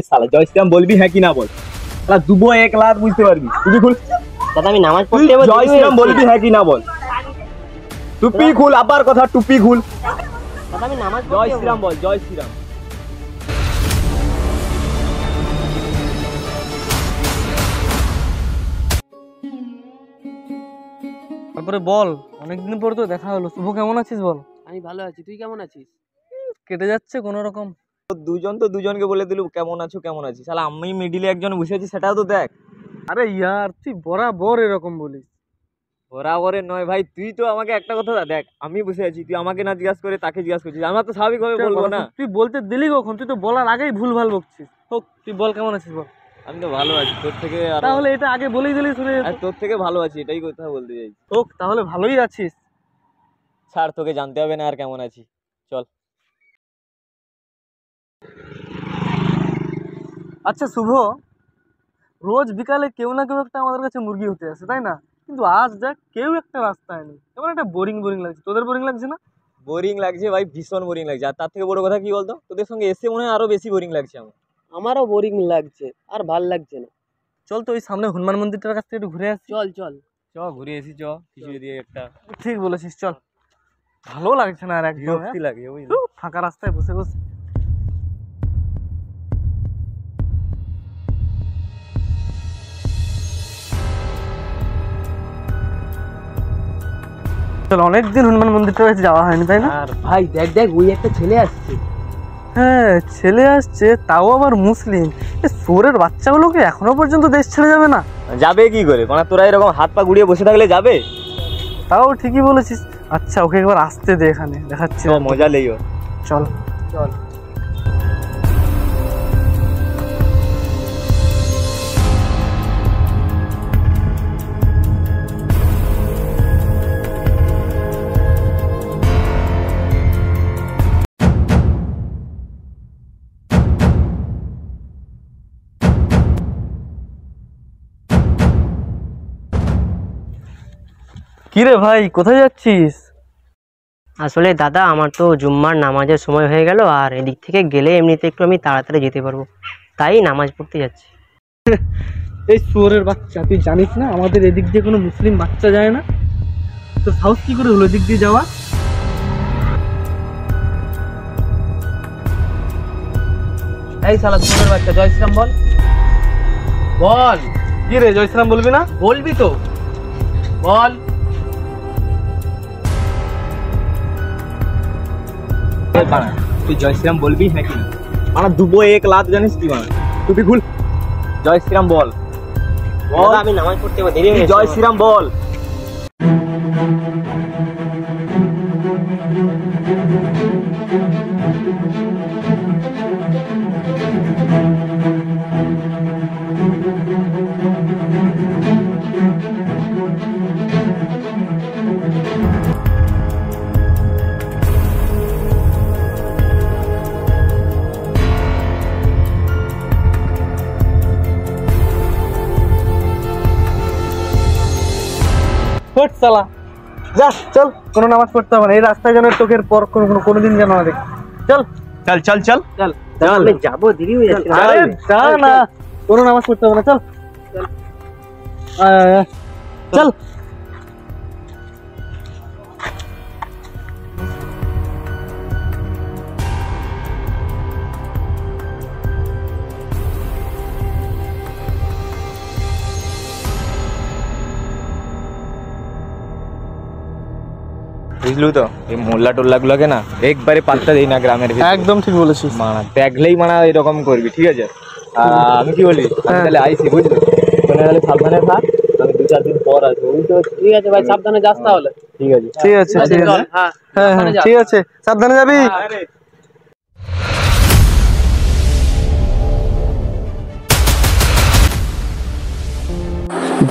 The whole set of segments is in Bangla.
শালা জয় শ্রীরাম বলবি হ্যাঁ কি না বল। শালা দুবো 1 লাখ বুঝতে পারবি। টুপি খুল। দাদা আমি নামাজ পড়তে যাব। জয় শ্রীরাম বলবি হ্যাঁ কি না বল। টুপি খুল, আবার কথা টুপি খুল। দাদা আমি নামাজ জয় শ্রীরাম বল, জয় শ্রীরাম। তারপরে বল, অনেকদিন পর তো দেখা হলো। শুভ কেমন আছিস বল? আমি ভালো আছি, তুই কেমন আছিস? কেটে যাচ্ছে কোনো রকম। দুজন তো দুজনকে বলে দিলু কেমন আছো কেমন আছিস। শালা আমি মিডিলে একজন বসে আছি সেটাও তো দেখ। আরে ইয়ার তুই বরাবর এরকম বলিস। বরাবরের নয় ভাই, তুই তো আমাকে একটা কথা দেখ, আমি বসে আছি, তুই আমাকে না জিজ্ঞাসা করে তাকে জিজ্ঞাসা করছিস। আমার তো স্বাভাবিকভাবে বলবো না। তুই বলতে দিলি কখন? তুই তো বলার আগেই ভুলভাল বকছিস। হোক, তুই বল কেমন আছিস বল। আমি তো ভালো আছি, তোর থেকে তাহলে এটা আগে বলেই দিলি শুনে। তোর থেকে ভালো আছি, এটাই কথা বলতে চাই। হোক, তাহলে ভালোই আছিস। স্যার তোকে জানতে হবে না আর কেমন আছি, চল। আচ্ছা শুভ, রোজ বিকালে কেউ না কেউ একটা আমাদের কাছে মুরগি হতে আসে, তাই না? কিন্তু আজ দেখ কেউ একটা রাস্তায় নেই। এবার একটা বোরিং বোরিং লাগছে। তোদের বোরিং লাগছে না? বোরিং লাগছে ভাই, ভীষণ বোরিং লাগছে। আর তার থেকে বড় কথা কি বলতো, তোদের সঙ্গে এসে মনে হয় আরো বেশি বোরিং লাগছে আমার। আমারও বোরিং লাগছে, আর ভাল লাগছে না। চল তো ওই সামনে হনুমান মন্দিরটার কাছ থেকে একটু ঘুরে আসি। চল চল চ ঘুরে এসি, চ কিছু দিয়ে একটা। ঠিক বলেছিস, চল। ভালো লাগছে না আর একদম। বিরক্তি লাগে বুঝলি। ফাঁকা রাস্তায় বসে বসে। চল, অনেকদিন হনুমান মন্দিরটার কাছে যাওয়া হয়নি, তাই না? আর ভাই দেখ দেখ ওই একটা ছেলে আসছে। হ্যাঁ, ছেলে আসছে, তাও আবার মুসলিম। সুরের বাচ্চাগুলোকে এখনো পর্যন্ত দেশ ছেড়ে যাবে না। যাবে কি করে, মানে তোরা এরকম হাত পা গুড়িয়ে বসে থাকলে যাবে? তাও ঠিকই বলেছিস। আচ্ছা ওকে একবার আসতে দে, এখানে দেখাচ্ছি মজা লেই। চল চল। কিরে ভাই, কোথায় যাচ্ছিস? আসলে দাদা আমার তো জুম্মার নামাজের সময় হয়ে গেল, আর এদিক থেকে গেলে এমনিতে একটু আমি তাড়াতাড়ি যেতে পারবো, তাই নামাজ পড়তে যাচ্ছি। এই শুয়োরের বাচ্চা, তুই জানিস না আমাদের এদিক দিয়ে কোনো মুসলিম বাচ্চা যায় না? তো সাহস কি করে হলো এদিক দিয়ে যাওয়া? এই শালা শুয়োরের বাচ্চা, জয় শ্রীরাম বল। বল। কি রে, জয় শ্রীরাম বলবি না? বলবি তো, বল। তুই জয় শ্রীরাম বলবি হ্যাঁ কি না? মানে দুবো 1 লাখ জানিস কি মানে। টুপি খুল, জয় শ্রীরাম বল। বল, আমি নামাজ পড়তে যাব, দেরি হয়ে গেছে। জয় শ্রীরাম বল। শালা যা, চল। কোনো নামাজ পড়তে হবে না। এই রাস্তায় যেন চোখের পর কোনোদিন যেন না দেখি। চল চল চল চল চল আমি যাবো, দেরি হয়ে যাচ্ছে। আরে যা না, কোনো নামাজ পড়তে হবে না। চল চল। বুঝলু তো, এই মোল্লা টোল্লা গুলোকে না একবারে পাত্তা দেই না গ্রামের ভিতরে। একদম ঠিক বলেছিস। মানা দেখলেই মানা এরকম করবি, ঠিক আছে? আমি কি বলি, আমি তাহলে আইসি বুঝলি, তাহলে সাবধানে থাক। আমি 2-4 দিন পর আসবো। ওই তো ঠিক আছে ভাই, সাবধানে যাস তাহলে। ঠিক আছে ঠিক আছে, ঠিক আছে। হ্যাঁ হ্যাঁ হ্যাঁ ঠিক আছে, সাবধানে যাবি।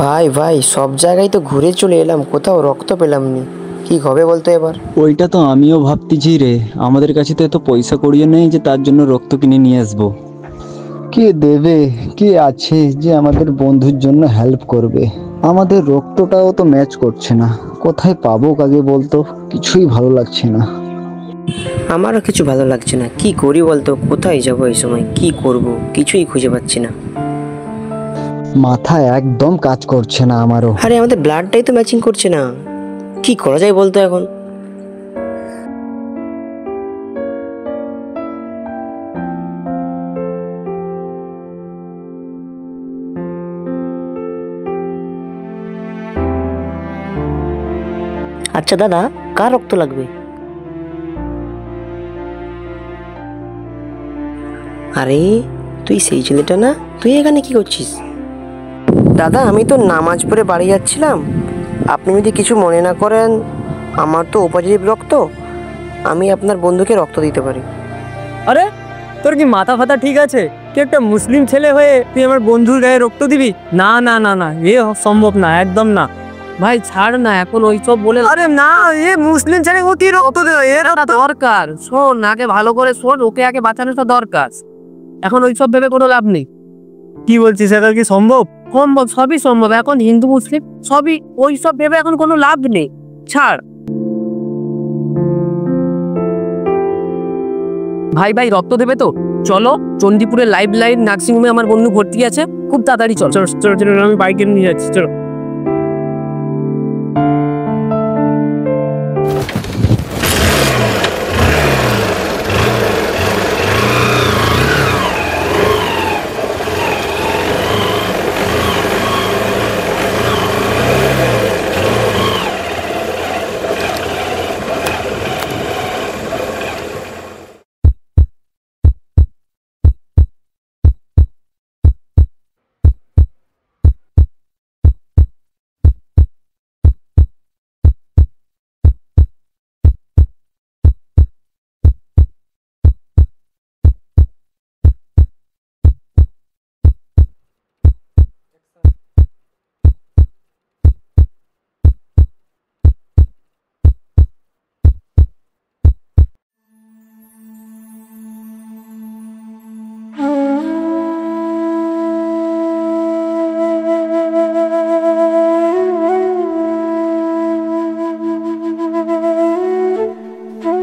ভাই ভাই সব জায়গায় তো ঘুরে চলে এলাম, কোথাও রক্ত পেলাম নি। কি হবে বলতো এবার? ওইটা তো আমিও ভাবতেছি রে, আমাদের কাছে তো এত পয়সা কড়িও নেই যে তার জন্য রক্ত কিনে নিয়ে আসবো। কে দেবে, কে আছে যে আমাদের বন্ধুর জন্য হেল্প করবে? আমাদের রক্তটাও তো ম্যাচ করছে না, কোথায় পাবো কাকে বলতো, কিছুই ভালো লাগছে না। আমারও কিছু ভালো লাগছে না, কি করি বলতো? কোথায় যাবো এই সময়? কি করব কিছুই খুঁজে পাচ্ছি না। মাথা একদম কাজ করছে না আমারও। আরে আমাদের ব্লাডটাই তো ম্যাচিং করছে না, কি করা যায় বলতো এখন? আচ্ছা দাদা, কার রক্ত লাগবে? আরে তুই সেই ছেলেটা না? তুই এখানে কি করছিস? দাদা আমি তো নামাজ পড়ে বাড়ি যাচ্ছিলাম, আপনি যদি কিছু মনে না করেন, আমার তো ও পজিটিভ রক্ত, আমি আপনার বন্ধুকে রক্ত দিতে পারি। আরে তোর কি মাথা ফাতা ঠিক আছে? তুই একটা মুসলিম ছেলে হয়ে তুই আমার বন্ধুর গায়ে রক্ত দিবি? না না না না, এ সম্ভব না, একদম না। ভাই ছাড় না এখন ওইসব বলে। আরে না, এ মুসলিম ছেলে ও তুই রক্ত দে, এর দরকার। শোন আগে ভালো করে শোন, ওকে আগে বাঁচানোটা দরকার। এখন ওইসব ভেবে কোনো লাভ নেই। কি বলছিস, এটা কি সম্ভব? সম্ভব, সবই সম্ভব। এখন হিন্দু মুসলিম সবই, ওইসব ভেবে এখন কোনো লাভ নেই, ছাড়। ভাই ভাই রক্ত দেবে তো? চলো চণ্ডীপুরের লাইফ লাইন নার্সিংহোমে আমার বন্ধু ভর্তি আছে, খুব তাড়াতাড়ি চল। চলো চলো চলো, আমি বাইকে নিয়ে যাচ্ছি, চলো।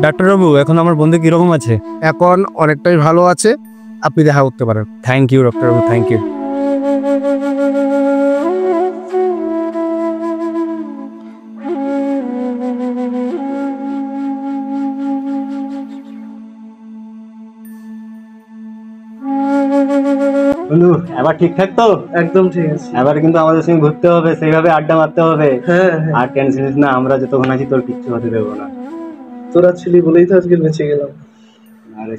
ডাক্তারবাবু, এখন আমার বন্ধু কিরকম আছে? এখন অনেকটাই ভালো আছে, আপনি দেখা করতে পারেন। থ্যাংক ইউ ডাক্তারবাবু, থ্যাংক ইউ। বন্ধু এবার ঠিকঠাক তো? একদম ঠিক আছে। এবার কিন্তু আমাদের সঙ্গে ঘুরতে হবে, সেইভাবে আড্ডা মারতে হবে। হ্যাঁ আর টেনশন নিস না, আমরা যতক্ষণ আছি তোর কিচ্ছু হতে দেবো না। তোরা ছিলি বলেই তো আজকে বেঁচে গেলাম। আরে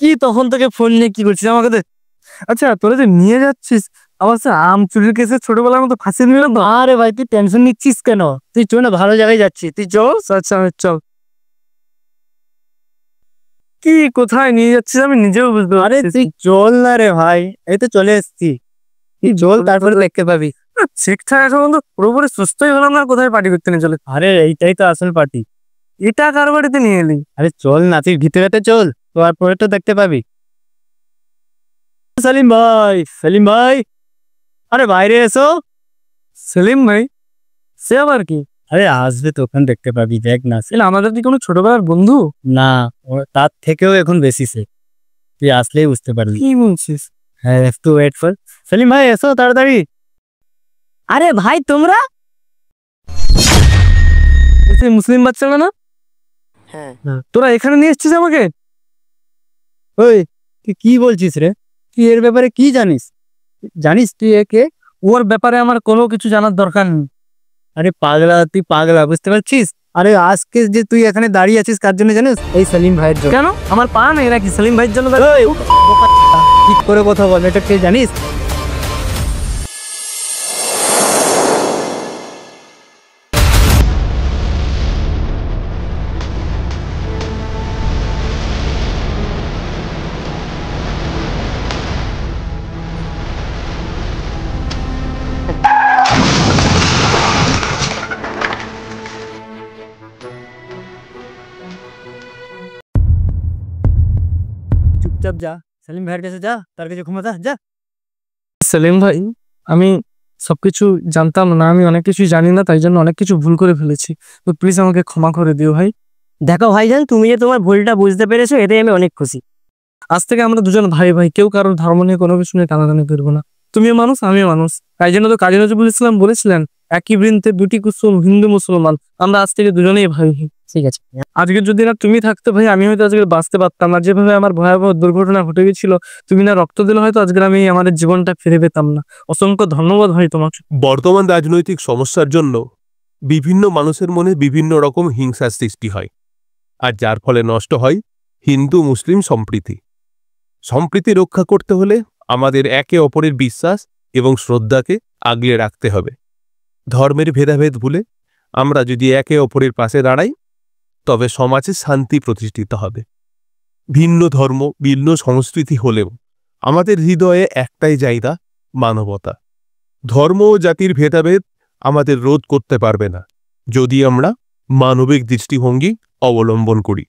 কি তখন থেকে ফোন নিয়ে কি করছিস আমাকে? আচ্ছা তোরা যে নিয়ে যাচ্ছিস আমার সে আম চুরির কেসে ছোটবেলার মতো ফাঁসি নিল তো? আরে ভাই তুই টেনশন নিচ্ছিস কেন? তুই চল না, ভালো জায়গায় যাচ্ছিস, তুই চল। আচ্ছা চল। কি কোথায় নিয়ে যাচ্ছিস আমি নিজেও বুঝতে পারি। আরে তুই চল না রে ভাই, এই তো চলে এসছি, তুই চল তারপরে দেখতে পাবি। ঠিকঠাক এখন তো পুরোপুরি সুস্থই হলাম না, কোথায় পার্টি করতে নিয়ে চলে? আরে এইটাই তো আসল পার্টি। এটা কার বাড়িতে নিয়ে এলি? আরে চল না, তুই ভিতরেতে চল, তারপরে তো দেখতে পাবি। সেলিম ভাই, সেলিম ভাই, আরে বাইরে এসো। সেলিম ভাই, সে আবার কি? আরে আসবে তো, ওখানে দেখতে পাবি, দেখ না। আমাদের কি কোনো ছোটবেলার বন্ধু? না, তার থেকেও এখন বেশি সে, তুই আসলেই বুঝতে পারবি। কি বলছিস? হ্যাঁ একটু ওয়েট কর। সেলিম ভাই এসো তাড়াতাড়ি। আরে ভাই তোমরা মুসলিম বাচ্চারা না? হ্যাঁ। তোরা এখানে নিয়ে এসছিস আমাকে? ওই তুই কি বলছিস রে? তুই এর ব্যাপারে কি জানিস? জানিস তুই একে? ওর ব্যাপারে আমার কোনো কিছু জানার দরকার নেই। আরে পাগলা, তুই পাগলা, বুঝতে পারছিস? আরে আজকে যে তুই এখানে দাঁড়িয়ে আছিস কার জন্য জানিস? এই সেলিম ভাইয়ের জন্য। কেন? আমার পা নেই নাকি সেলিম ভাইয়ের জন্য? ঠিক করে কথা বল, এটা কে জানিস? চুপচাপ যা, সেলিম ভাইয়ের কাছে যা, তার কাছে ঘুমাতা যা। সেলিম ভাই, আমি সবকিছু জানতাম না, আমি অনেক কিছুই জানি না, তাই জন্য অনেক কিছু ভুল করে ফেলেছি। তো প্লিজ আমাকে ক্ষমা করে দিও ভাই। দেখো ভাইজান, তুমি যে তোমার ভুলটা বুঝতে পেরেছো এটাই আমি অনেক খুশি। আজ থেকে আমরা দুজন ভাই ভাই, কেউ কারোর ধর্ম নিয়ে কোনো কিছু নিয়ে টানাটানি করবো না। তুমিও মানুষ, আমিও মানুষ। তাই জন্য তো কাজী নজরুল ইসলাম বলেছিলেন, একই বৃন্তে দুটি কুসুম, হিন্দু মুসলমান, আমরা আজ থেকে দুজনেই ভাই। ঠিক আছে। আজকে যদি না তুমি থাকতে ভাই, আমি হয়তো আজকে বাঁচতে পারতাম না। যেভাবে আমার ভয়াবহ দুর্ঘটনা ঘটে গেছিল, তুমি না রক্ত দিলে হয়তো আজকে আমি আমাদের জীবনটা ফিরে পেতাম না। অসংখ্য ধন্যবাদ ভাই তোমাকে। বর্তমান রাজনৈতিক সমস্যার জন্য বিভিন্ন মানুষের মনে বিভিন্ন রকম হিংসার সৃষ্টি হয়, আর যার ফলে নষ্ট হয় হিন্দু মুসলিম সম্প্রীতি। সম্প্রীতি রক্ষা করতে হলে আমাদের একে অপরের বিশ্বাস এবং শ্রদ্ধাকে আগলে রাখতে হবে। ধর্মের ভেদাভেদ ভুলে আমরা যদি একে অপরের পাশে দাঁড়াই, তবে সমাজে শান্তি প্রতিষ্ঠিত হবে। ভিন্ন ধর্ম, ভিন্ন সংস্কৃতি হলেও আমাদের হৃদয়ে একটাই জায়গা, মানবতা। ধর্ম ও জাতির ভেদাভেদ আমাদের রোধ করতে পারবে না যদি আমরা মানবিক দৃষ্টিভঙ্গি অবলম্বন করি।